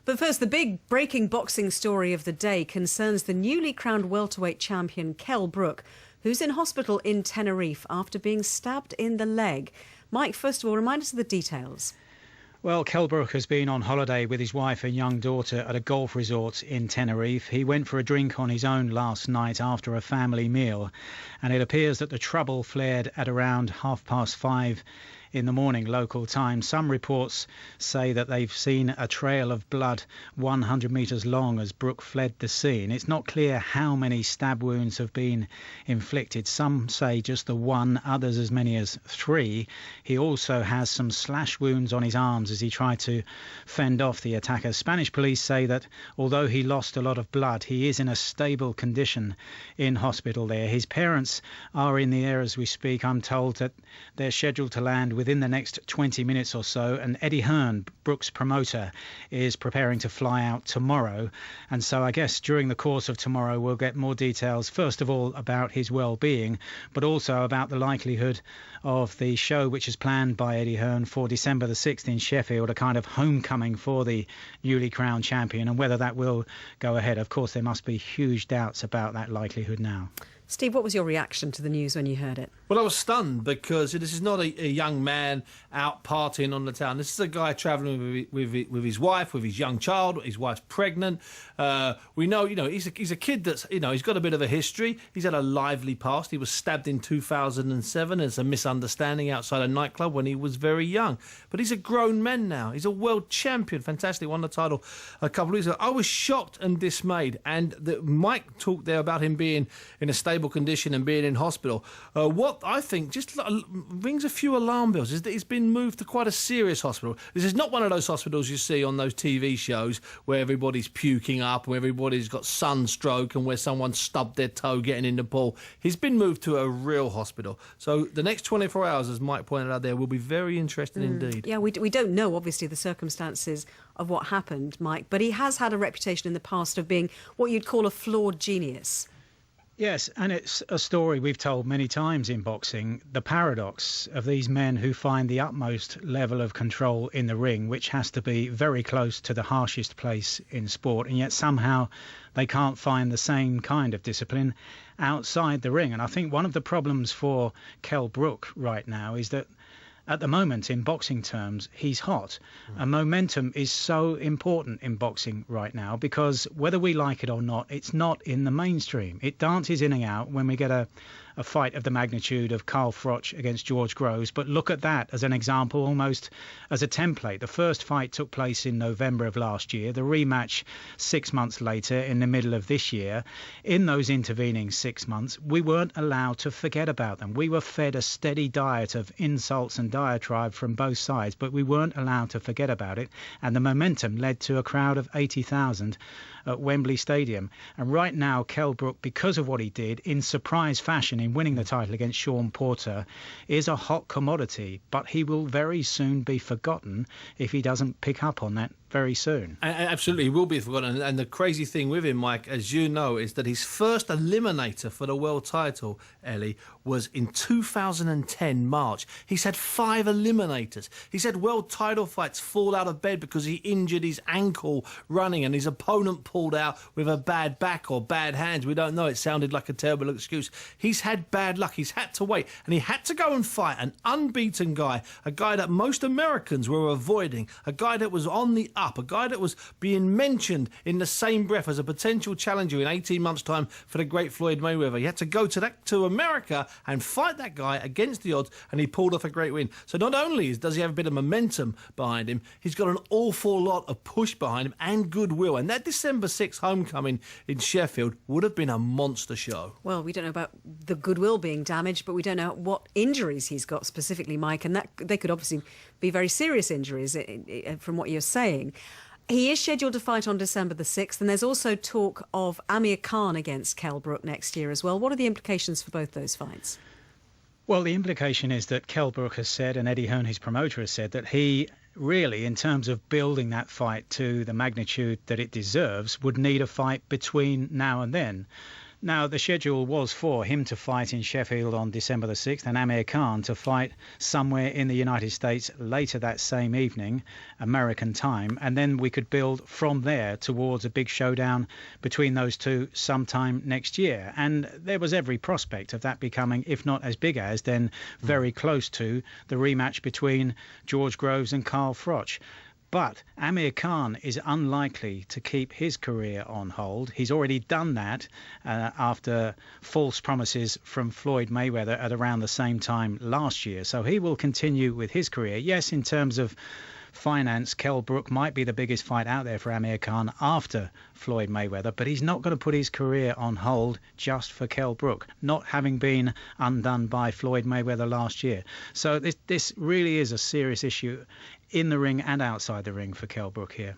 But first, the big breaking boxing story of the day concerns the newly crowned welterweight champion Kell Brook, who's in hospital in Tenerife after being stabbed in the leg. Mike, first of all, remind us of the details. Well, Kell Brook has been on holiday with his wife and young daughter at a golf resort in Tenerife. He went for a drink on his own last night after a family meal, and it appears that the trouble flared at around 5:30 in the morning local time. Some reports say that they've seen a trail of blood 100 metres long as Brook fled the scene. It's not clear how many stab wounds have been inflicted. Some say just the one, others as many as 3. He also has some slash wounds on his arms as he tried to fend off the attackers. Spanish police say that although he lost a lot of blood, he is in a stable condition in hospital there. His parents are in the air as we speak. I'm told that they're scheduled to land within the next 20 minutes or so, and Eddie Hearn, Brook's promoter, is preparing to fly out tomorrow, and so I guess during the course of tomorrow we'll get more details, first of all about his well-being, but also about the likelihood of the show which is planned by Eddie Hearn for December the 6th in Sheffield, a kind of homecoming for the newly crowned champion, and whether that will go ahead. Of course, there must be huge doubts about that likelihood now. Steve, what was your reaction to the news when you heard it? Well, I was stunned because this is not a young man out partying on the town. This is a guy travelling with his wife, with his young child. His wife's pregnant. We know, he's a kid that's, he's got a bit of a history. He's had a lively past. He was stabbed in 2007 as a misunderstanding outside a nightclub when he was very young. But he's a grown man now. He's a world champion. Fantastic. Won the title a couple of weeks ago. I was shocked and dismayed. And Mike talked there about him being in a stable condition and being in hospital. What I think just rings a few alarm bells is that he's been moved to quite a serious hospital. This is not one of those hospitals you see on those TV shows where everybody's puking up, where everybody's got sunstroke and where someone stubbed their toe getting in the pool. He's been moved to a real hospital. So the next 24 hours, as Mike pointed out there, will be very interesting indeed. Yeah, we don't know, obviously, the circumstances of what happened, Mike, but he has had a reputation in the past of being what you'd call a flawed genius. Yes, and it's a story we've told many times in boxing, the paradox of these men who find the utmost level of control in the ring, which has to be very close to the harshest place in sport, and yet somehow they can't find the same kind of discipline outside the ring. And I think one of the problems for Kell Brook right now is that at the moment, in boxing terms, he's hot. And momentum is so important in boxing right now because whether we like it or not, it's not in the mainstream. It dances in and out when we get a fight of the magnitude of Carl Froch against George Groves. But look at that as an example, almost as a template. The first fight took place in November of last year. The rematch 6 months later in the middle of this year. In those intervening 6 months, we weren't allowed to forget about them. We were fed a steady diet of insults and diatribe from both sides, but we weren't allowed to forget about it. And the momentum led to a crowd of 80,000 at Wembley Stadium. And right now, Kell Brook, because of what he did in surprise fashion in winning the title against Sean Porter, is a hot commodity, but he will very soon be forgotten if he doesn't pick up on that very soon. Absolutely, he will be forgotten. And the crazy thing with him, Mike, as you know, is that his first eliminator for the world title, Ellie, was in 2010 March. He's had 5 eliminators. He's had world title fights fall out of bed because he injured his ankle running and his opponent pulled out with a bad back or bad hands. We don't know. It sounded like a terrible excuse. He's had bad luck. He's had to wait. And he had to go and fight an unbeaten guy, a guy that most Americans were avoiding, a guy that was on the up, a guy that was being mentioned in the same breath as a potential challenger in 18 months' time for the great Floyd Mayweather. He had to go to America and fight that guy against the odds, and he pulled off a great win. So not only does he have a bit of momentum behind him, he's got an awful lot of push behind him and goodwill. And that December 6th homecoming in Sheffield would have been a monster show. Well, we don't know about the goodwill being damaged, but we don't know what injuries he's got specifically, Mike, and that they could obviously be very serious injuries from what you're saying. He is scheduled to fight on December the 6th, and there's also talk of Amir Khan against Kell Brook next year as well. What are the implications for both those fights? Well, the implication is that Kell Brook has said, and Eddie Hearn, his promoter, has said, that he really, in terms of building that fight to the magnitude that it deserves, would need a fight between now and then. Now, the schedule was for him to fight in Sheffield on December the 6th and Amir Khan to fight somewhere in the United States later that same evening, American time, and then we could build from there towards a big showdown between those two sometime next year. And there was every prospect of that becoming, if not as big as, then very close to the rematch between George Groves and Carl Froch. But Amir Khan is unlikely to keep his career on hold. He's already done that after false promises from Floyd Mayweather at around the same time last year. So he will continue with his career. Yes, in terms of finance, Kell Brook might be the biggest fight out there for Amir Khan after Floyd Mayweather, but he's not going to put his career on hold just for Kell Brook, not having been undone by Floyd Mayweather last year. So this really is a serious issue in the ring and outside the ring for Kell Brook here.